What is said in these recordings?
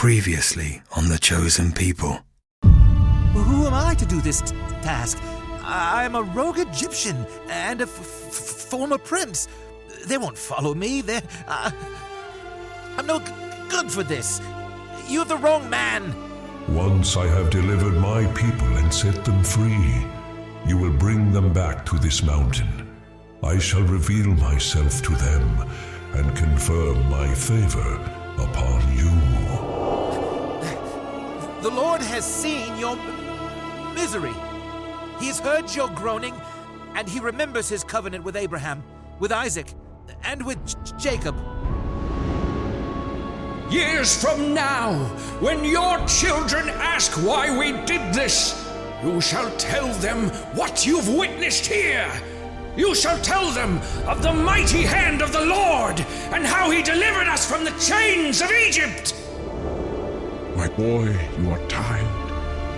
Previously on The Chosen People. Who am I to do this task? I'm a rogue Egyptian and a former prince. They won't follow me. I'm no good for this. You have the wrong man. Once I have delivered my people and set them free, you will bring them back to this mountain. I shall reveal myself to them and confirm my favor upon you. The Lord has seen your misery. He has heard your groaning, and he remembers his covenant with Abraham, with Isaac, and with Jacob. Years from now, when your children ask why we did this, you shall tell them what you've witnessed here. You shall tell them of the mighty hand of the Lord and how he delivered us from the chains of Egypt. My boy, you are tired.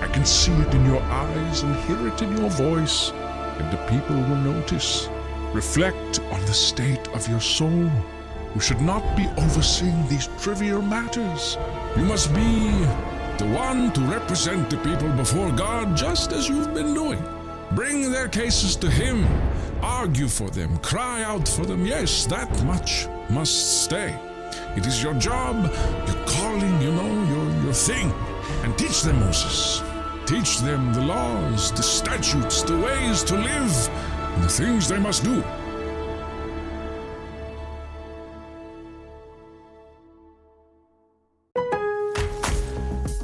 I can see it in your eyes and hear it in your voice, and the people will notice. Reflect on the state of your soul. You should not be overseeing these trivial matters. You must be the one to represent the people before God, just as you've been doing. Bring their cases to him. Argue for them. Cry out for them. Yes, that much must stay. It is your job, your calling, your thing. And teach them, Moses. Teach them the laws, the statutes, the ways to live, and the things they must do.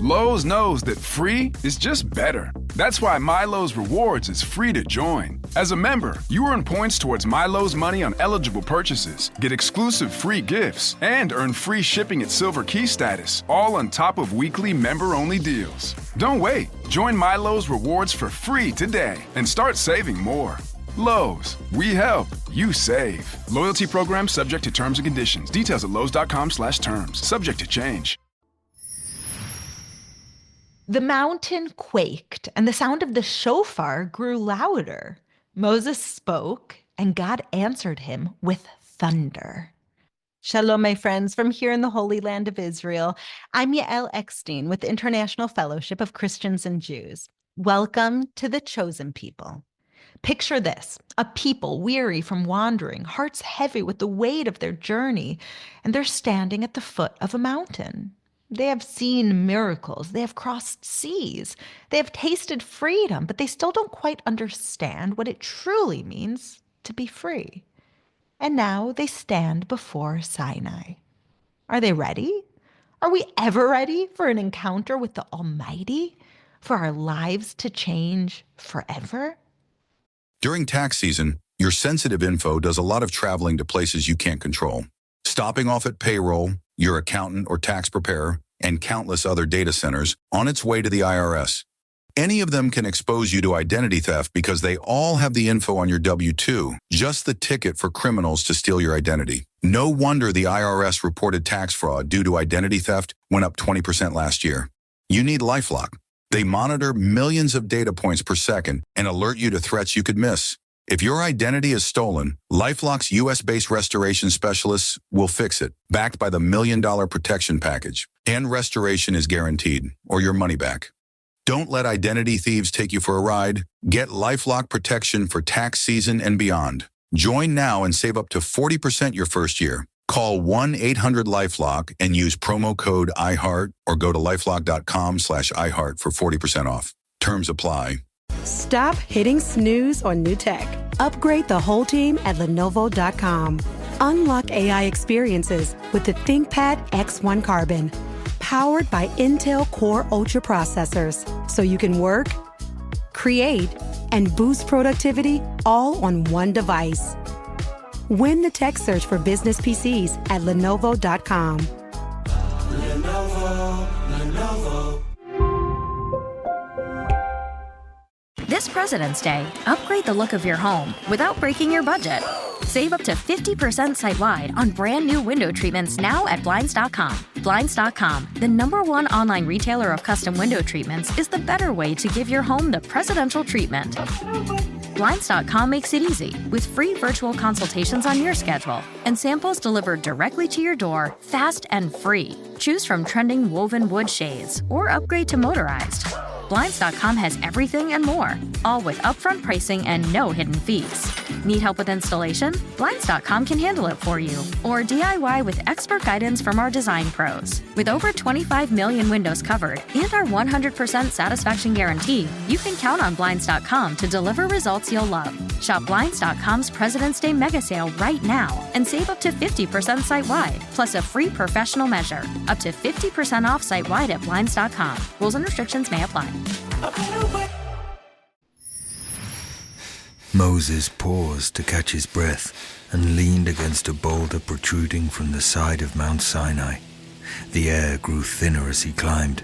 Lowe's knows that free is just better. That's why MyLowe's Rewards is free to join. As a member, you earn points towards MyLowe's money on eligible purchases, get exclusive free gifts, and earn free shipping at Silver Key status, all on top of weekly member-only deals. Don't wait. Join MyLowe's Rewards for free today and start saving more. Lowe's, we help, you save. Loyalty program subject to terms and conditions. Details at lowes.com/terms. Subject to change. The mountain quaked, and the sound of the shofar grew louder. Moses spoke, and God answered him with thunder. Shalom, my friends, from here in the Holy Land of Israel. I'm Yael Eckstein with the International Fellowship of Christians and Jews. Welcome to the Chosen People. Picture this, a people weary from wandering, hearts heavy with the weight of their journey, and they're standing at the foot of a mountain. They have seen miracles. They have crossed seas. They have tasted freedom, but they still don't quite understand what it truly means to be free. And now they stand before Sinai. Are they ready? Are we ever ready for an encounter with the Almighty? For our lives to change forever? During tax season, your sensitive info does a lot of traveling to places you can't control. Stopping off at payroll, your accountant or tax preparer, and countless other data centers on its way to the IRS. Any of them can expose you to identity theft because they all have the info on your W-2, just the ticket for criminals to steal your identity. No wonder the IRS reported tax fraud due to identity theft went up 20% last year. You need LifeLock. They monitor millions of data points per second and alert you to threats you could miss. If your identity is stolen, LifeLock's U.S.-based restoration specialists will fix it, backed by the $1 Million Protection Package. And restoration is guaranteed, or your money back. Don't let identity thieves take you for a ride. Get LifeLock protection for tax season and beyond. Join now and save up to 40% your first year. Call 1-800-LifeLock and use promo code IHEART or go to lifelock.com/iHeart for 40% off. Terms apply. Stop hitting snooze on new tech. Upgrade the whole team at Lenovo.com. Unlock AI experiences with the ThinkPad X1 Carbon. Powered by Intel Core Ultra processors, so you can work, create, and boost productivity all on one device. Win the tech search for business PCs at Lenovo.com. Lenovo. This President's Day, upgrade the look of your home without breaking your budget. Save up to 50% site-wide on brand new window treatments now at Blinds.com. Blinds.com, the #1 online retailer of custom window treatments, is the better way to give your home the presidential treatment. Blinds.com makes it easy with free virtual consultations on your schedule and samples delivered directly to your door, fast and free. Choose from trending woven wood shades or upgrade to motorized. Blinds.com has everything and more, all with upfront pricing and no hidden fees. Need help with installation? Blinds.com can handle it for you. Or DIY with expert guidance from our design pros. With over 25 million windows covered and our 100% satisfaction guarantee, you can count on Blinds.com to deliver results you'll love. Shop Blinds.com's President's Day mega sale right now and save up to 50% site-wide, plus a free professional measure. Up to 50% off site-wide at Blinds.com. Rules and restrictions may apply. Moses paused to catch his breath and leaned against a boulder protruding from the side of Mount Sinai. The air grew thinner as he climbed.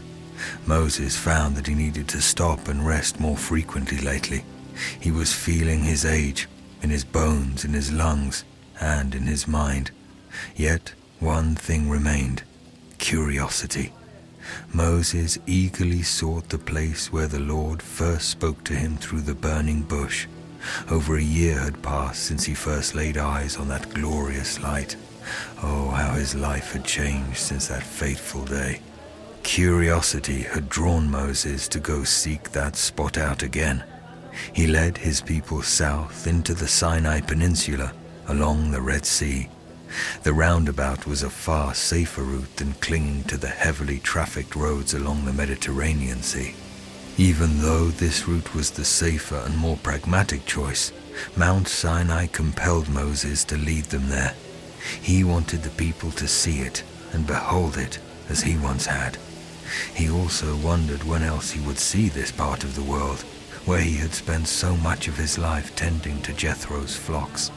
Moses found that he needed to stop and rest more frequently lately. He was feeling his age, in his bones, in his lungs, and in his mind. Yet one thing remained: curiosity. Moses eagerly sought the place where the Lord first spoke to him through the burning bush. Over a year had passed since he first laid eyes on that glorious light. Oh, how his life had changed since that fateful day. Curiosity had drawn Moses to go seek that spot out again. He led his people south into the Sinai Peninsula, along the Red Sea. The roundabout was a far safer route than clinging to the heavily trafficked roads along the Mediterranean Sea. Even though this route was the safer and more pragmatic choice, Mount Sinai compelled Moses to lead them there. He wanted the people to see it and behold it as he once had. He also wondered when else he would see this part of the world, where he had spent so much of his life tending to Jethro's flocks.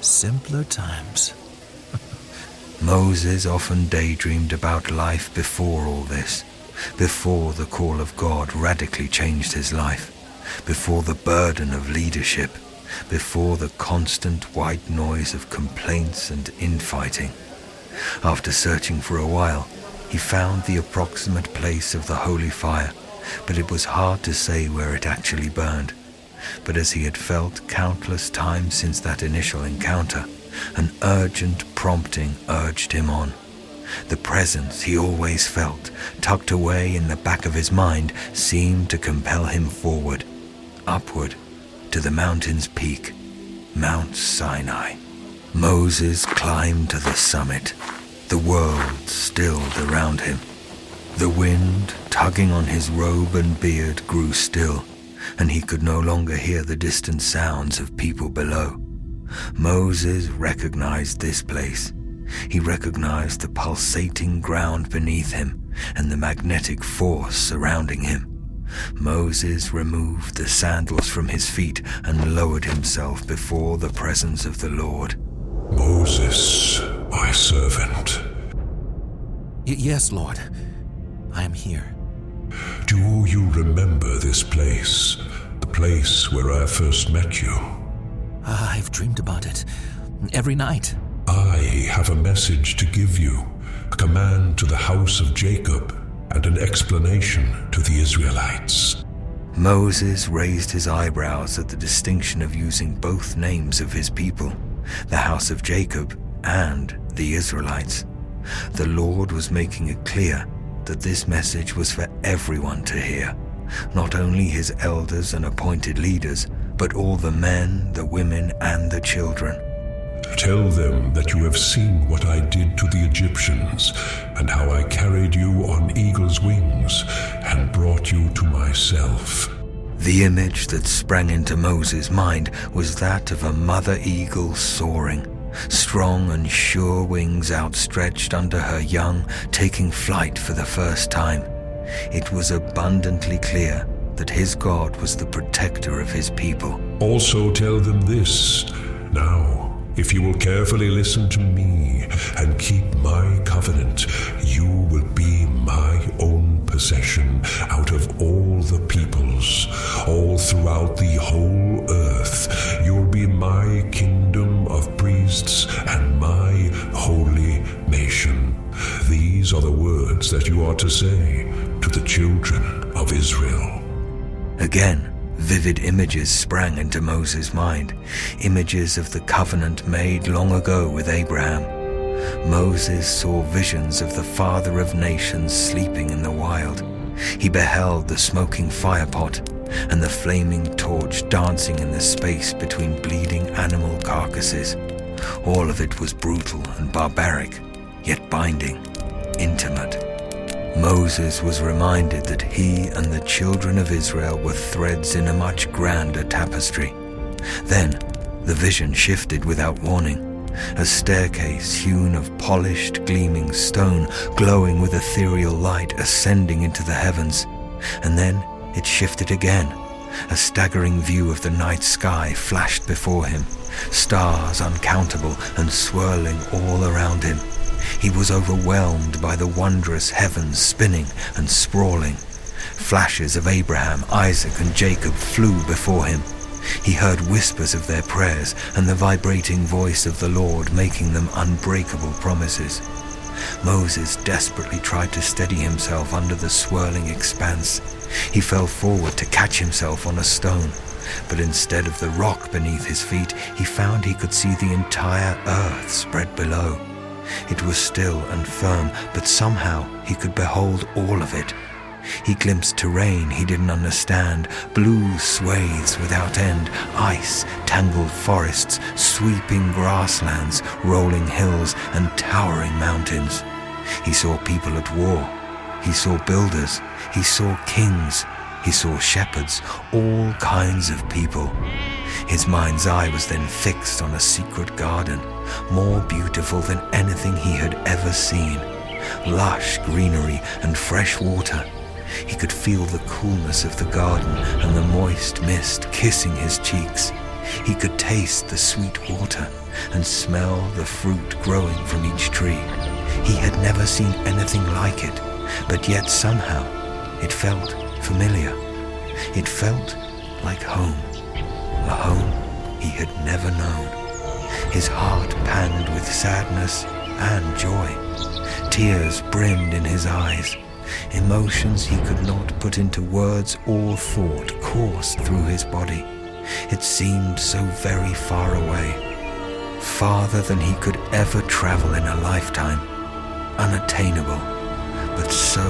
Simpler times. Moses often daydreamed about life before all this, before the call of God radically changed his life, before the burden of leadership, before the constant white noise of complaints and infighting. After searching for a while, he found the approximate place of the holy fire, but it was hard to say where it actually burned. But as he had felt countless times since that initial encounter, an urgent prompting urged him on. The presence he always felt, tucked away in the back of his mind, seemed to compel him forward, upward, to the mountain's peak, Mount Sinai. Moses climbed to the summit. The world stilled around him. The wind, tugging on his robe and beard, grew still, and he could no longer hear the distant sounds of people below. Moses recognized this place. He recognized the pulsating ground beneath him and the magnetic force surrounding him. Moses removed the sandals from his feet and lowered himself before the presence of the Lord. Moses, my servant. Yes, Lord. I am here. Do you remember this place? The place where I first met you? I've dreamed about it every night. I have a message to give you, a command to the house of Jacob, and an explanation to the Israelites. Moses raised his eyebrows at the distinction of using both names of his people, the house of Jacob and the Israelites. The Lord was making it clear that this message was for everyone to hear, not only his elders and appointed leaders, but all the men, the women, and the children. Tell them that you have seen what I did to the Egyptians, and how I carried you on eagle's wings and brought you to myself. The image that sprang into Moses' mind was that of a mother eagle soaring, strong and sure wings outstretched under her young, taking flight for the first time. It was abundantly clear that his God was the protector of his people. Also tell them this. Now, if you will carefully listen to me and keep my covenant, you will be my own possession out of all the peoples, all throughout the whole earth. You'll be my kingdom of priests and my holy nation. These are the words that you are to say to the children of Israel. Again, vivid images sprang into Moses' mind, images of the covenant made long ago with Abraham. Moses saw visions of the father of nations sleeping in the wild. He beheld the smoking firepot and the flaming torch dancing in the space between bleeding animal carcasses. All of it was brutal and barbaric, yet binding, intimate. Moses was reminded that he and the children of Israel were threads in a much grander tapestry. Then, the vision shifted without warning. A staircase hewn of polished, gleaming stone, glowing with ethereal light, ascending into the heavens. And then it shifted again. A staggering view of the night sky flashed before him, stars uncountable and swirling all around him. He was overwhelmed by the wondrous heavens spinning and sprawling. Flashes of Abraham, Isaac, and Jacob flew before him. He heard whispers of their prayers and the vibrating voice of the Lord making them unbreakable promises. Moses desperately tried to steady himself under the swirling expanse. He fell forward to catch himself on a stone, but instead of the rock beneath his feet, he found he could see the entire earth spread below. It was still and firm, but somehow he could behold all of it. He glimpsed terrain he didn't understand, blue swathes without end, ice, tangled forests, sweeping grasslands, rolling hills, and towering mountains. He saw people at war. He saw builders. He saw kings. He saw shepherds, all kinds of people. His mind's eye was then fixed on a secret garden, more beautiful than anything he had ever seen. Lush greenery and fresh water. He could feel the coolness of the garden and the moist mist kissing his cheeks. He could taste the sweet water and smell the fruit growing from each tree. He had never seen anything like it, but yet somehow it felt familiar. It felt like home, a home he had never known. His heart panged with sadness and joy. Tears brimmed in his eyes. Emotions he could not put into words or thought coursed through his body. It seemed so very far away, farther than he could ever travel in a lifetime, unattainable, but so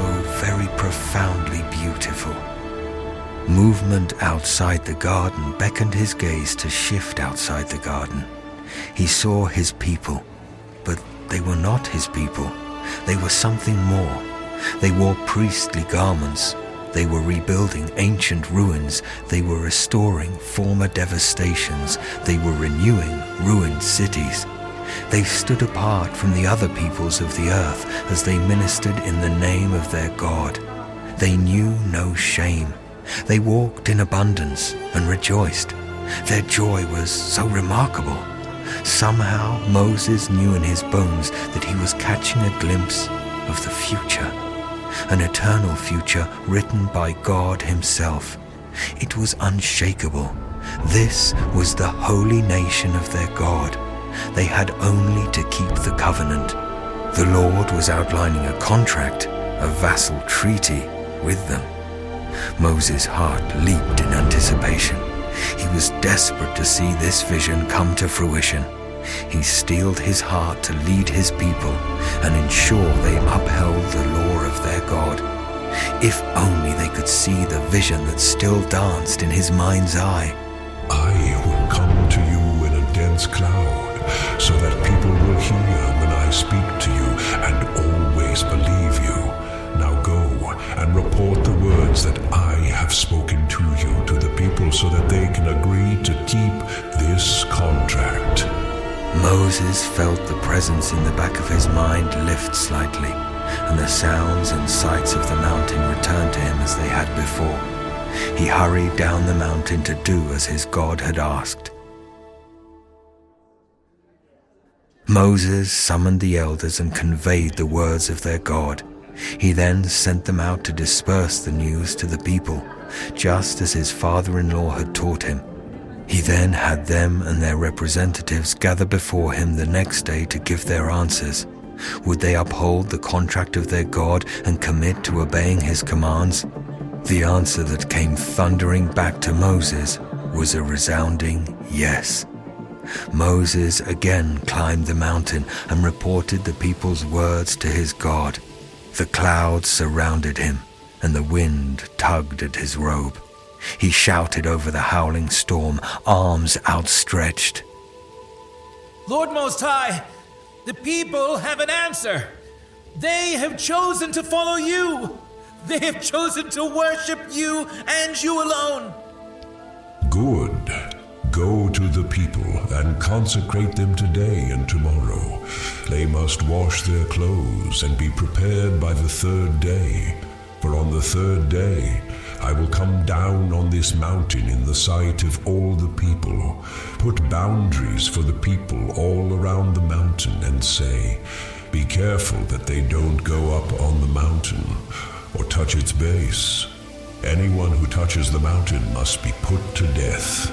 very profoundly beautiful. Movement outside the garden beckoned his gaze to shift outside the garden. He saw his people, but they were not his people. They were something more. They wore priestly garments. They were rebuilding ancient ruins. They were restoring former devastations. They were renewing ruined cities. They stood apart from the other peoples of the earth as they ministered in the name of their God. They knew no shame. They walked in abundance and rejoiced. Their joy was so remarkable. Somehow Moses knew in his bones that he was catching a glimpse of the future, an eternal future written by God himself. It was unshakable. This was the holy nation of their God. They had only to keep the covenant. The Lord was outlining a contract, a vassal treaty with them. Moses' heart leaped in anticipation. He was desperate to see this vision come to fruition. He steeled his heart to lead his people and ensure they upheld the law of their God. If only they could see the vision that still danced in his mind's eye. I will come to you in a dense cloud, so that people will hear when I speak to you and always believe you. Now go and report the words that I have spoken to you to the people so that they can agree to keep this contract. Moses felt the presence in the back of his mind lift slightly, and the sounds and sights of the mountain returned to him as they had before. He hurried down the mountain to do as his God had asked. Moses summoned the elders and conveyed the words of their God. He then sent them out to disperse the news to the people, just as his father-in-law had taught him. He then had them and their representatives gather before him the next day to give their answers. Would they uphold the contract of their God and commit to obeying his commands? The answer that came thundering back to Moses was a resounding yes. Moses again climbed the mountain and reported the people's words to his God. The clouds surrounded him, and the wind tugged at his robe. He shouted over the howling storm, arms outstretched. Lord Most High, the people have an answer. They have chosen to follow you. They have chosen to worship you and you alone. Good. Go to the people and consecrate them today and tomorrow. They must wash their clothes and be prepared by the third day. For on the third day I will come down on this mountain in the sight of all the people, put boundaries for the people all around the mountain, and say, be careful that they don't go up on the mountain or touch its base. Anyone who touches the mountain must be put to death.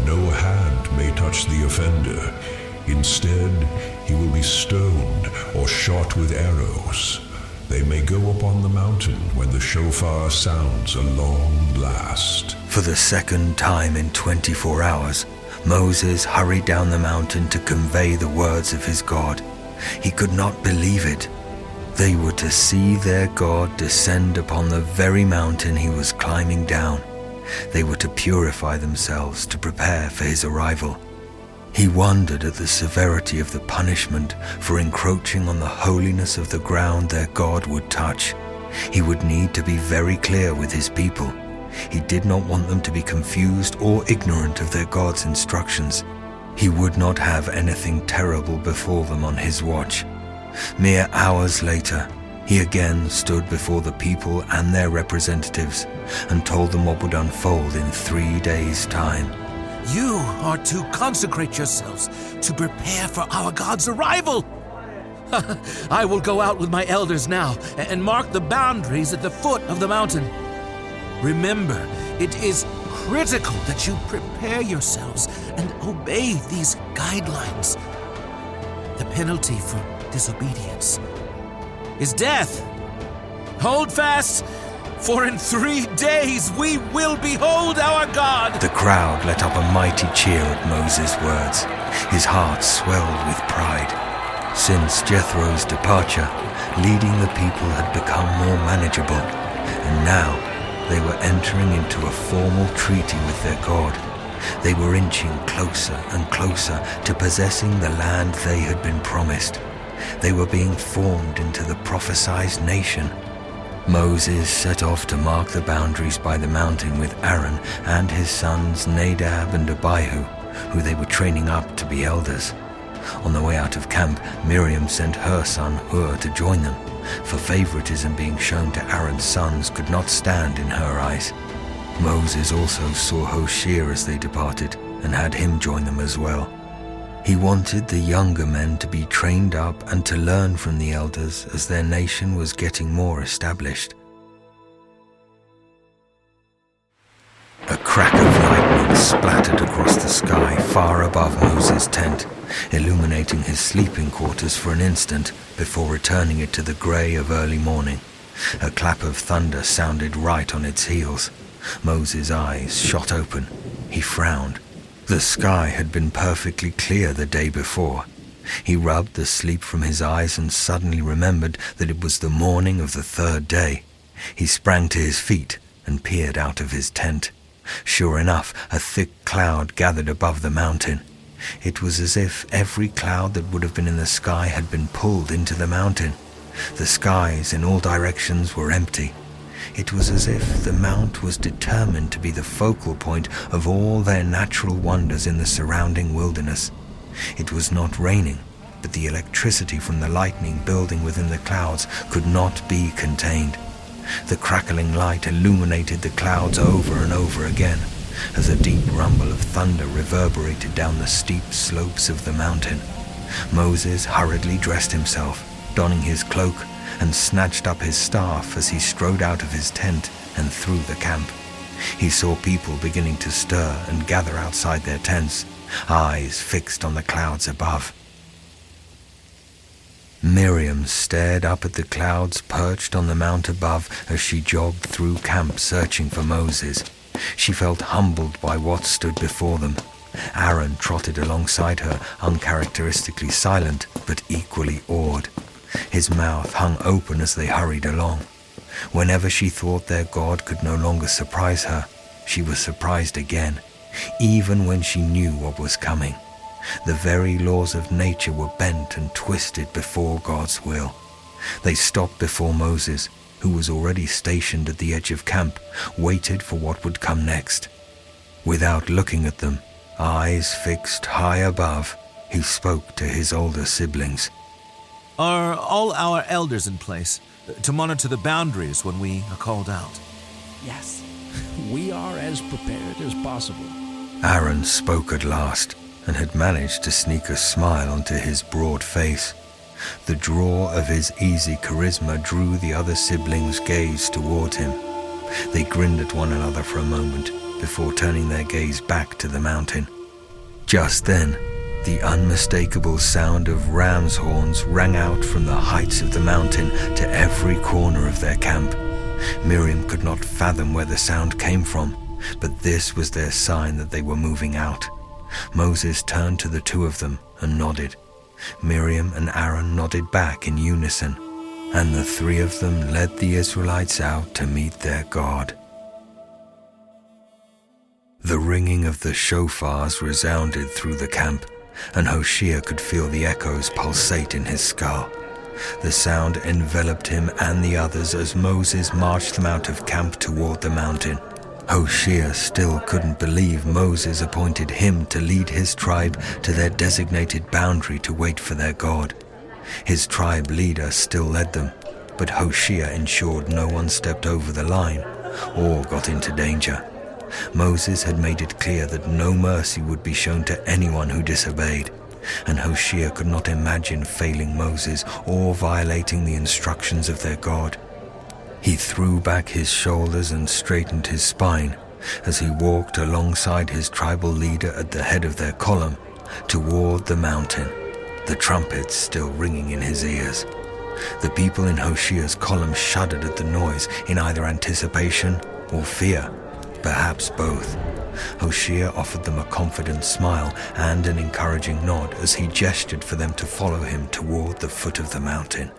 No hand may touch the offender. Instead, he will be stoned or shot with arrows. They may go up on the mountain when the shofar sounds a long blast. For the second time in 24 hours, Moses hurried down the mountain to convey the words of his God. He could not believe it. They were to see their God descend upon the very mountain he was climbing down. They were to purify themselves to prepare for his arrival. He wondered at the severity of the punishment for encroaching on the holiness of the ground their God would touch. He would need to be very clear with his people. He did not want them to be confused or ignorant of their God's instructions. He would not have anything terrible befall them on his watch. Mere hours later, he again stood before the people and their representatives and told them what would unfold in 3 days' time. You are to consecrate yourselves to prepare for our God's arrival. I will go out with my elders now and mark the boundaries at the foot of the mountain. Remember, it is critical that you prepare yourselves and obey these guidelines. The penalty for disobedience is death. Hold fast, for in 3 days we will behold our God. The crowd let up a mighty cheer at Moses' words. His heart swelled with pride. Since Jethro's departure, leading the people had become more manageable, and now they were entering into a formal treaty with their God. They were inching closer and closer to possessing the land they had been promised. They were being formed into the prophesied nation. Moses set off to mark the boundaries by the mountain with Aaron and his sons Nadab and Abihu, who they were training up to be elders. On the way out of camp, Miriam sent her son Hur to join them, for favoritism being shown to Aaron's sons could not stand in her eyes. Moses also saw Hoshea as they departed and had him join them as well. He wanted the younger men to be trained up and to learn from the elders as their nation was getting more established. A crack of lightning splattered across the sky far above Moses' tent, illuminating his sleeping quarters for an instant before returning it to the grey of early morning. A clap of thunder sounded right on its heels. Moses' eyes shot open. He frowned. The sky had been perfectly clear the day before. He rubbed the sleep from his eyes and suddenly remembered that it was the morning of the third day. He sprang to his feet and peered out of his tent. Sure enough, a thick cloud gathered above the mountain. It was as if every cloud that would have been in the sky had been pulled into the mountain. The skies in all directions were empty. It was as if the mount was determined to be the focal point of all their natural wonders in the surrounding wilderness. It was not raining, but the electricity from the lightning building within the clouds could not be contained. The crackling light illuminated the clouds over and over again, as a deep rumble of thunder reverberated down the steep slopes of the mountain. Moses hurriedly dressed himself, donning his cloak, and snatched up his staff as he strode out of his tent and through the camp. He saw people beginning to stir and gather outside their tents, eyes fixed on the clouds above. Miriam stared up at the clouds perched on the mount above as she jogged through camp searching for Moses. She felt humbled by what stood before them. Aaron trotted alongside her, uncharacteristically silent, but equally awed. His mouth hung open as they hurried along. Whenever she thought their God could no longer surprise her, she was surprised again, even when she knew what was coming. The very laws of nature were bent and twisted before God's will. They stopped before Moses, who was already stationed at the edge of camp, waited for what would come next. Without looking at them, eyes fixed high above, he spoke to his older siblings. Are all our elders in place to monitor the boundaries when we are called out? Yes, we are as prepared as possible. Aaron spoke at last, and had managed to sneak a smile onto his broad face. The draw of his easy charisma drew the other siblings' gaze toward him. They grinned at one another for a moment before turning their gaze back to the mountain. Just then, the unmistakable sound of ram's horns rang out from the heights of the mountain to every corner of their camp. Miriam could not fathom where the sound came from, but this was their sign that they were moving out. Moses turned to the two of them and nodded. Miriam and Aaron nodded back in unison, and the three of them led the Israelites out to meet their God. The ringing of the shofars resounded through the camp, and Hoshea could feel the echoes pulsate in his skull. The sound enveloped him and the others as Moses marched them out of camp toward the mountain. Hoshea still couldn't believe Moses appointed him to lead his tribe to their designated boundary to wait for their God. His tribe leader still led them, but Hoshea ensured no one stepped over the line or got into danger. Moses had made it clear that no mercy would be shown to anyone who disobeyed, and Hoshea could not imagine failing Moses or violating the instructions of their God. He threw back his shoulders and straightened his spine as he walked alongside his tribal leader at the head of their column toward the mountain, the trumpets still ringing in his ears. The people in Hoshea's column shuddered at the noise in either anticipation or fear, perhaps both. Hoshea offered them a confident smile and an encouraging nod as he gestured for them to follow him toward the foot of the mountain.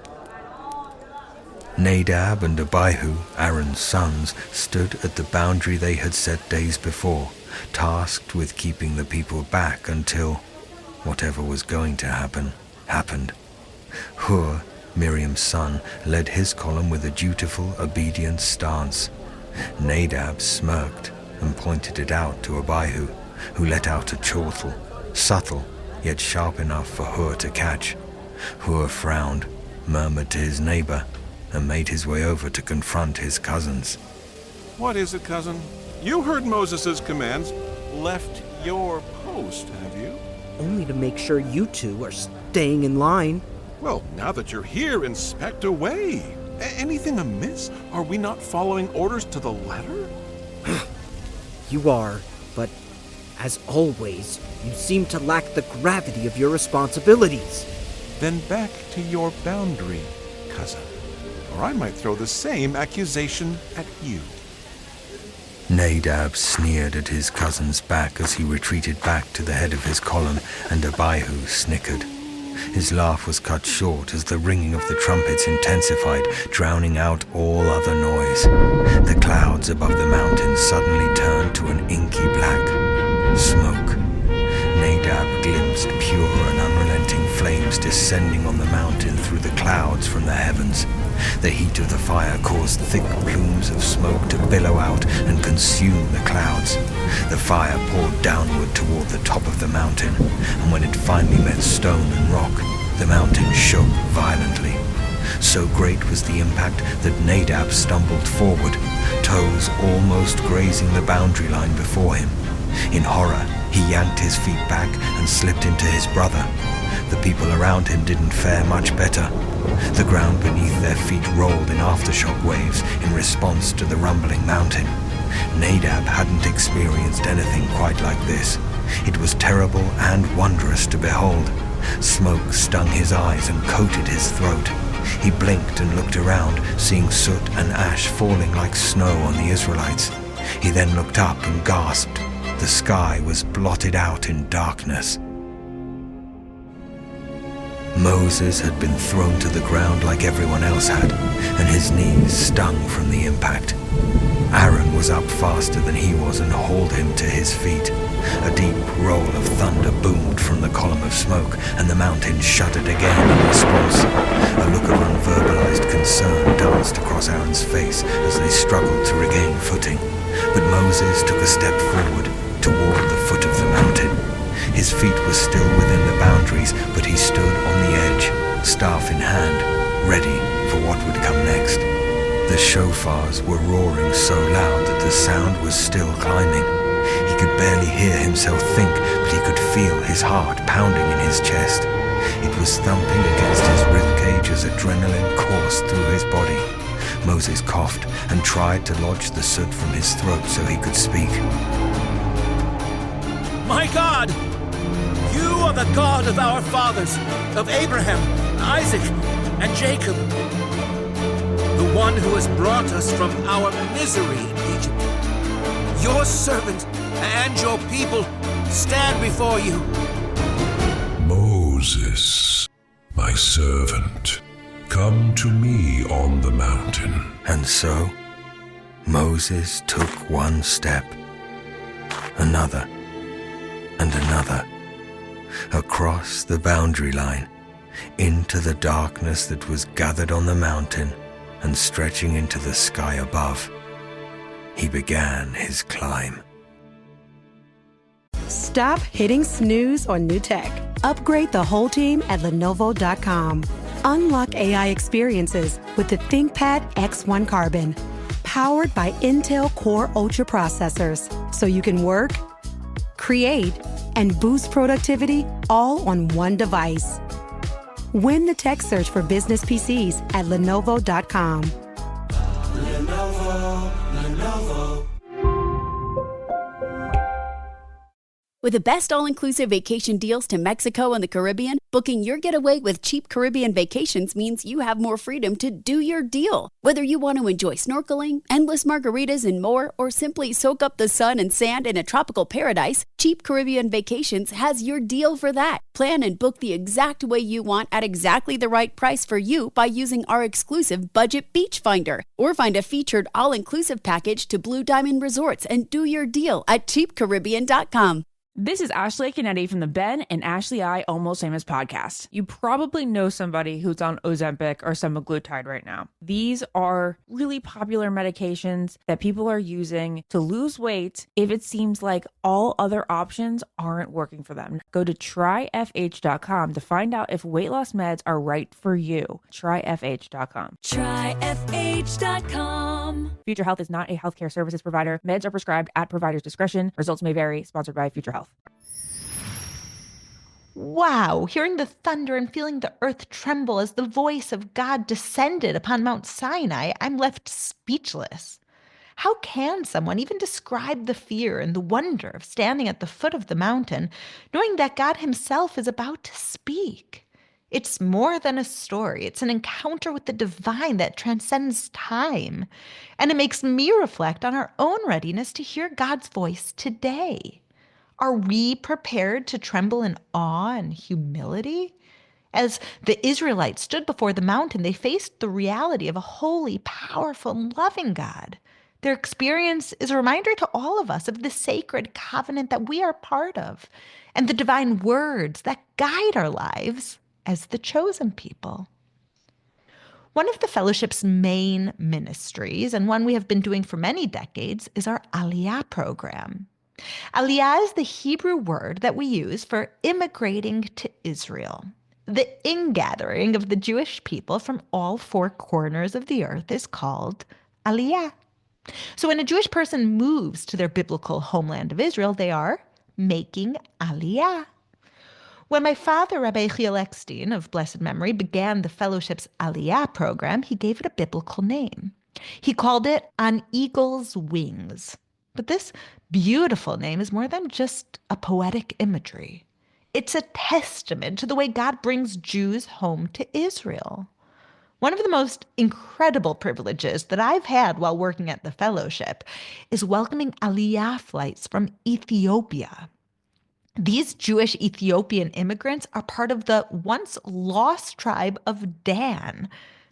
Nadab and Abihu, Aaron's sons, stood at the boundary they had set days before, tasked with keeping the people back until whatever was going to happen, happened. Hur, Miriam's son, led his column with a dutiful, obedient stance. Nadab smirked and pointed it out to Abihu, who let out a chortle, subtle yet sharp enough for Hur to catch. Hur frowned, murmured to his neighbor, and made his way over to confront his cousins. What is it, cousin? You heard Moses' commands. Left your post, have you? Only to make sure you two are staying in line. Well, now that you're here, inspect away. Anything amiss? Are we not following orders to the letter? You are, but as always, you seem to lack the gravity of your responsibilities. Then back to your boundary, cousin. Or I might throw the same accusation at you. Nadab sneered at his cousin's back as he retreated back to the head of his column, and Abihu snickered. His laugh was cut short as the ringing of the trumpets intensified, drowning out all other noise. The clouds above the mountain suddenly turned to an inky black smoke. Nadab glimpsed pure and unrelenting flames descending on the mountain through the clouds from the heavens. The heat of the fire caused thick plumes of smoke to billow out and consume the clouds. The fire poured downward toward the top of the mountain, and when it finally met stone and rock, the mountain shook violently. So great was the impact that Nadab stumbled forward, toes almost grazing the boundary line before him. In horror, he yanked his feet back and slipped into his brother. The people around him didn't fare much better. The ground beneath their feet rolled in aftershock waves in response to the rumbling mountain. Nadab hadn't experienced anything quite like this. It was terrible and wondrous to behold. Smoke stung his eyes and coated his throat. He blinked and looked around, seeing soot and ash falling like snow on the Israelites. He then looked up and gasped. The sky was blotted out in darkness. Moses had been thrown to the ground like everyone else had, and his knees stung from the impact. Aaron was up faster than he was and hauled him to his feet. A deep roll of thunder boomed from the column of smoke, and the mountain shuddered again in response. A look of unverbalized concern danced across Aaron's face as they struggled to regain footing. But Moses took a step forward toward the foot of the mountain. His feet were still within the boundaries, but he stood on the edge, staff in hand, ready for what would come next. The shofars were roaring so loud that the sound was still climbing. He could barely hear himself think, but he could feel his heart pounding in his chest. It was thumping against his ribcage as adrenaline coursed through his body. Moses coughed and tried to lodge the soot from his throat so he could speak. My God! You are the God of our fathers, of Abraham, Isaac, and Jacob. The one who has brought us from our misery in Egypt. Your servant and your people stand before you. Moses, my servant, come to me on the mountain. And so, Moses took one step, another, and another, across the boundary line, into the darkness that was gathered on the mountain and stretching into the sky above. He began his climb. Stop hitting snooze on new tech. Upgrade the whole team at Lenovo.com. Unlock AI experiences with the ThinkPad X1 Carbon, powered by Intel Core Ultra processors, so you can work, create, and boost productivity all on one device. Win the tech search for business PCs at Lenovo.com. Lenovo. With the best all-inclusive vacation deals to Mexico and the Caribbean, booking your getaway with Cheap Caribbean Vacations means you have more freedom to do your deal. Whether you want to enjoy snorkeling, endless margaritas, and more, or simply soak up the sun and sand in a tropical paradise, Cheap Caribbean Vacations has your deal for that. Plan and book the exact way you want at exactly the right price for you by using our exclusive Budget Beach Finder. Or find a featured all-inclusive package to Blue Diamond Resorts and do your deal at cheapcaribbean.com. This is Ashley Canetti from the Ben and Ashley I Almost Famous podcast. You probably know somebody who's on Ozempic or semaglutide right now. These are really popular medications that people are using to lose weight if it seems like all other options aren't working for them. Go to tryfh.com to find out if weight loss meds are right for you. Tryfh.com. Tryfh.com. Future Health is not a healthcare services provider. Meds are prescribed at provider's discretion. Results may vary. Sponsored by Future Health. Wow, hearing the thunder and feeling the earth tremble as the voice of God descended upon Mount Sinai, I'm left speechless. How can someone even describe the fear and the wonder of standing at the foot of the mountain, knowing that God himself is about to speak? It's more than a story. It's an encounter with the divine that transcends time. And it makes me reflect on our own readiness to hear God's voice today. Are we prepared to tremble in awe and humility? As the Israelites stood before the mountain, they faced the reality of a holy, powerful, and loving God. Their experience is a reminder to all of us of the sacred covenant that we are part of and the divine words that guide our lives as the chosen people. One of the fellowship's main ministries, and one we have been doing for many decades, is our Aliyah program. Aliyah is the Hebrew word that we use for immigrating to Israel. The ingathering of the Jewish people from all four corners of the earth is called Aliyah. So when a Jewish person moves to their biblical homeland of Israel, they are making Aliyah. When my father, Rabbi Yael Eckstein of blessed memory, began the fellowship's Aliyah program, he gave it a biblical name. He called it On Eagle's Wings. But this beautiful name is more than just a poetic imagery. It's a testament to the way God brings Jews home to Israel. One of the most incredible privileges that I've had while working at the fellowship is welcoming Aliyah flights from Ethiopia. These Jewish Ethiopian immigrants are part of the once lost tribe of Dan.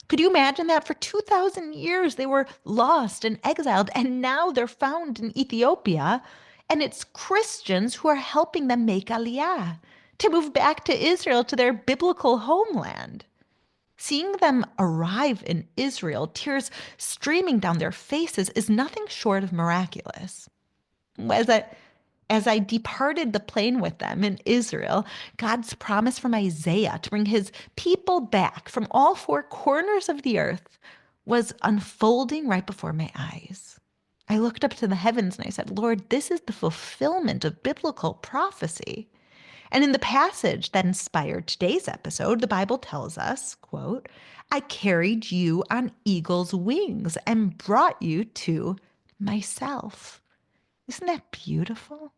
Could you imagine that? For 2,000 years, they were lost and exiled, and now they're found in Ethiopia. And it's Christians who are helping them make Aliyah, to move back to Israel, to their biblical homeland. Seeing them arrive in Israel, tears streaming down their faces, is nothing short of miraculous. As I departed the plane with them in Israel, God's promise from Isaiah to bring his people back from all four corners of the earth was unfolding right before my eyes. I looked up to the heavens and I said, Lord, this is the fulfillment of biblical prophecy. And in the passage that inspired today's episode, the Bible tells us, quote, I carried you on eagle's wings and brought you to myself. Isn't that beautiful?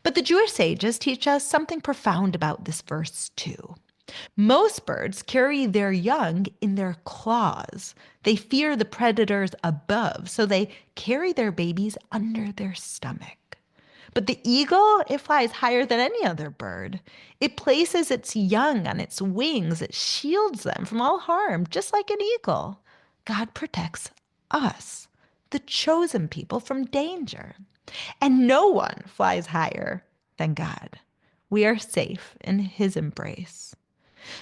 But the Jewish sages teach us something profound about this verse too. Most birds carry their young in their claws. They fear the predators above, so they carry their babies under their stomach. But the eagle, it flies higher than any other bird. It places its young on its wings. It shields them from all harm, just like an eagle. God protects us, the chosen people, from danger. And no one flies higher than God. We are safe in his embrace.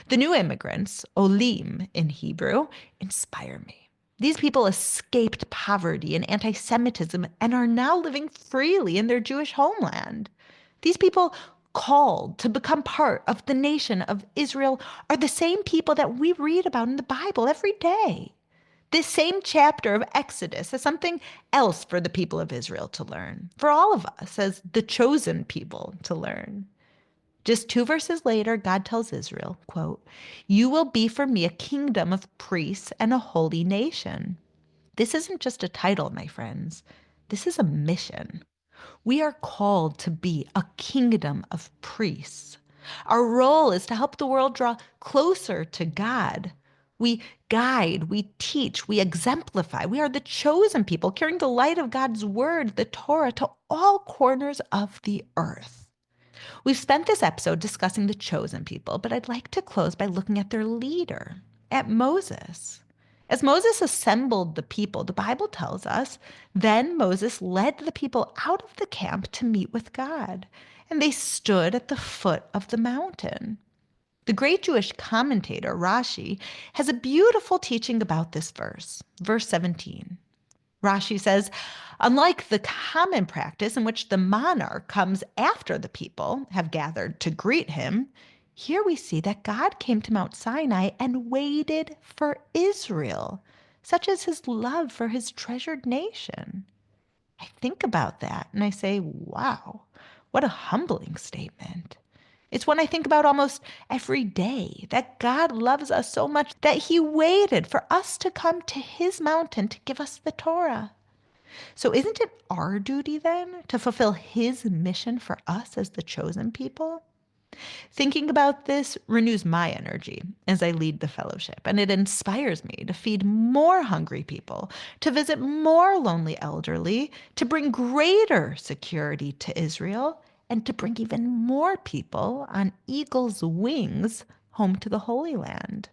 The new immigrants, olim in Hebrew, inspire me. These people escaped poverty and anti-Semitism and are now living freely in their Jewish homeland. These people called to become part of the nation of Israel are the same people that we read about in the Bible every day. This same chapter of Exodus has something else for the people of Israel to learn, for all of us as the chosen people to learn. Just 2 verses later, God tells Israel, quote, you will be for me a kingdom of priests and a holy nation. This isn't just a title, my friends. This is a mission. We are called to be a kingdom of priests. Our role is to help the world draw closer to God. We guide, we teach, we exemplify. We are the chosen people carrying the light of God's word, the Torah, to all corners of the earth. We've spent this episode discussing the chosen people, but I'd like to close by looking at their leader, at Moses. As Moses assembled the people, the Bible tells us, then Moses led the people out of the camp to meet with God, and they stood at the foot of the mountain. The great Jewish commentator, Rashi, has a beautiful teaching about this verse, verse 17. Rashi says, unlike the common practice in which the monarch comes after the people have gathered to greet him, here we see that God came to Mount Sinai and waited for Israel, such as his love for his treasured nation. I think about that and I say, wow, what a humbling statement. It's one I think about almost every day, that God loves us so much that he waited for us to come to his mountain to give us the Torah. So isn't it our duty then to fulfill his mission for us as the chosen people? Thinking about this renews my energy as I lead the fellowship, and it inspires me to feed more hungry people, to visit more lonely elderly, to bring greater security to Israel, and to bring even more people on eagle's wings home to the Holy Land.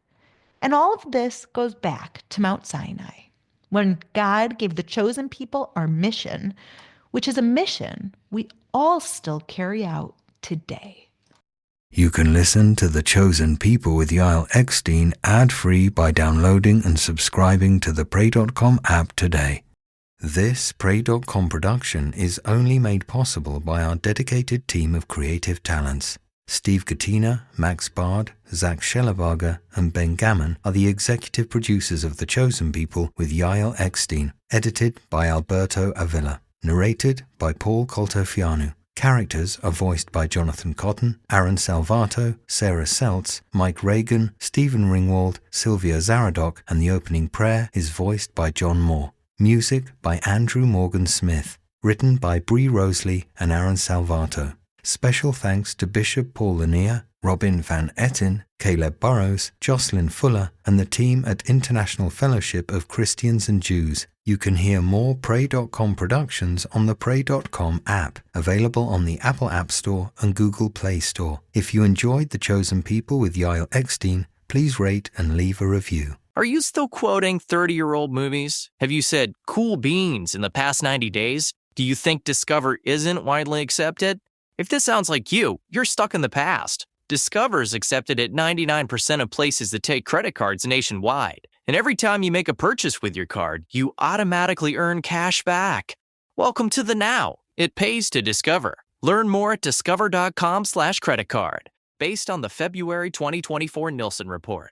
And all of this goes back to Mount Sinai, when God gave the chosen people our mission, which is a mission we all still carry out today. You can listen to The Chosen People with Yael Eckstein ad-free by downloading and subscribing to the pray.com app today. This pray.com production is only made possible by our dedicated team of creative talents. Steve Katina, Max Bard, Zach Schellebarger, and Ben Gammon are the executive producers of The Chosen People with Yael Eckstein, edited by Alberto Avila, narrated by Paul Coltofianu. Characters are voiced by Jonathan Cotton, Aaron Salvato, Sarah Seltz, Mike Reagan, Stephen Ringwald, Sylvia Zaradok, and the opening prayer is voiced by John Moore. Music by Andrew Morgan Smith, written by Bree Roseley and Aaron Salvato. Special thanks to Bishop Paul Lanier, Robin Van Etten, Caleb Burrows, Jocelyn Fuller, and the team at International Fellowship of Christians and Jews. You can hear more pray.com productions on the pray.com app, available on the Apple App Store and Google Play Store. If you enjoyed The Chosen People with Yael Eckstein, please rate and leave a review. Are you still quoting 30-year-old movies? Have you said cool beans in the past 90 days? Do you think Discover isn't widely accepted? If this sounds like you, you're stuck in the past. Discover is accepted at 99% of places that take credit cards nationwide. And every time you make a purchase with your card, you automatically earn cash back. Welcome to the now. It pays to Discover. Learn more at discover.com/creditcard, based on the February 2024 Nielsen report.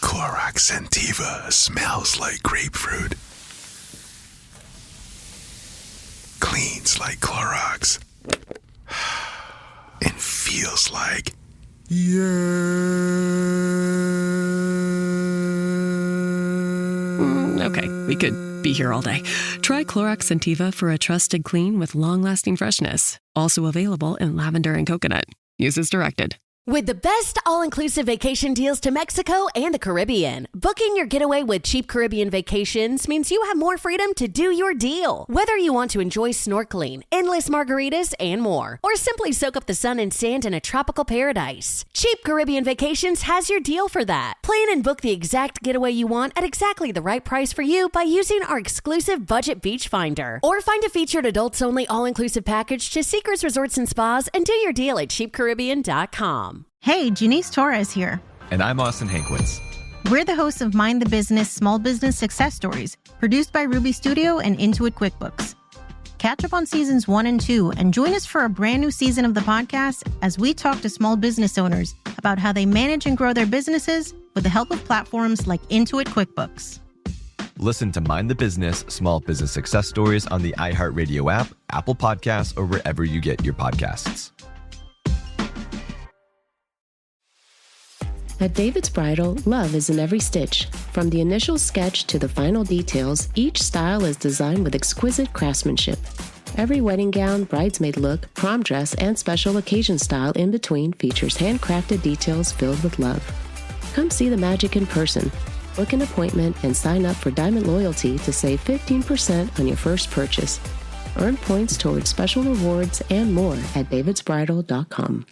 Clorox Sentiva smells like grapefruit. Cleans like Clorox. And feels like... Okay, we could be here all day. Try Clorox Sentiva for a trusted clean with long-lasting freshness. Also available in lavender and coconut. Use as directed. With the best all-inclusive vacation deals to Mexico and the Caribbean, booking your getaway with Cheap Caribbean Vacations means you have more freedom to do your deal. Whether you want to enjoy snorkeling, endless margaritas, and more, or simply soak up the sun and sand in a tropical paradise, Cheap Caribbean Vacations has your deal for that. Plan and book the exact getaway you want at exactly the right price for you by using our exclusive Budget Beach Finder. Or find a featured adults-only all-inclusive package to Seekers Resorts and Spas and do your deal at cheapcaribbean.com. Hey, Janice Torres here. And I'm Austin Hankwitz. We're the hosts of Mind the Business Small Business Success Stories, produced by Ruby Studio and Intuit QuickBooks. Catch up on seasons 1 and 2 and join us for a brand new season of the podcast as we talk to small business owners about how they manage and grow their businesses with the help of platforms like Intuit QuickBooks. Listen to Mind the Business Small Business Success Stories on the iHeartRadio app, Apple Podcasts, or wherever you get your podcasts. At David's Bridal, love is in every stitch. From the initial sketch to the final details, each style is designed with exquisite craftsmanship. Every wedding gown, bridesmaid look, prom dress, and special occasion style in between features handcrafted details filled with love. Come see the magic in person. Book an appointment and sign up for Diamond Loyalty to save 15% on your first purchase. Earn points towards special rewards and more at davidsbridal.com.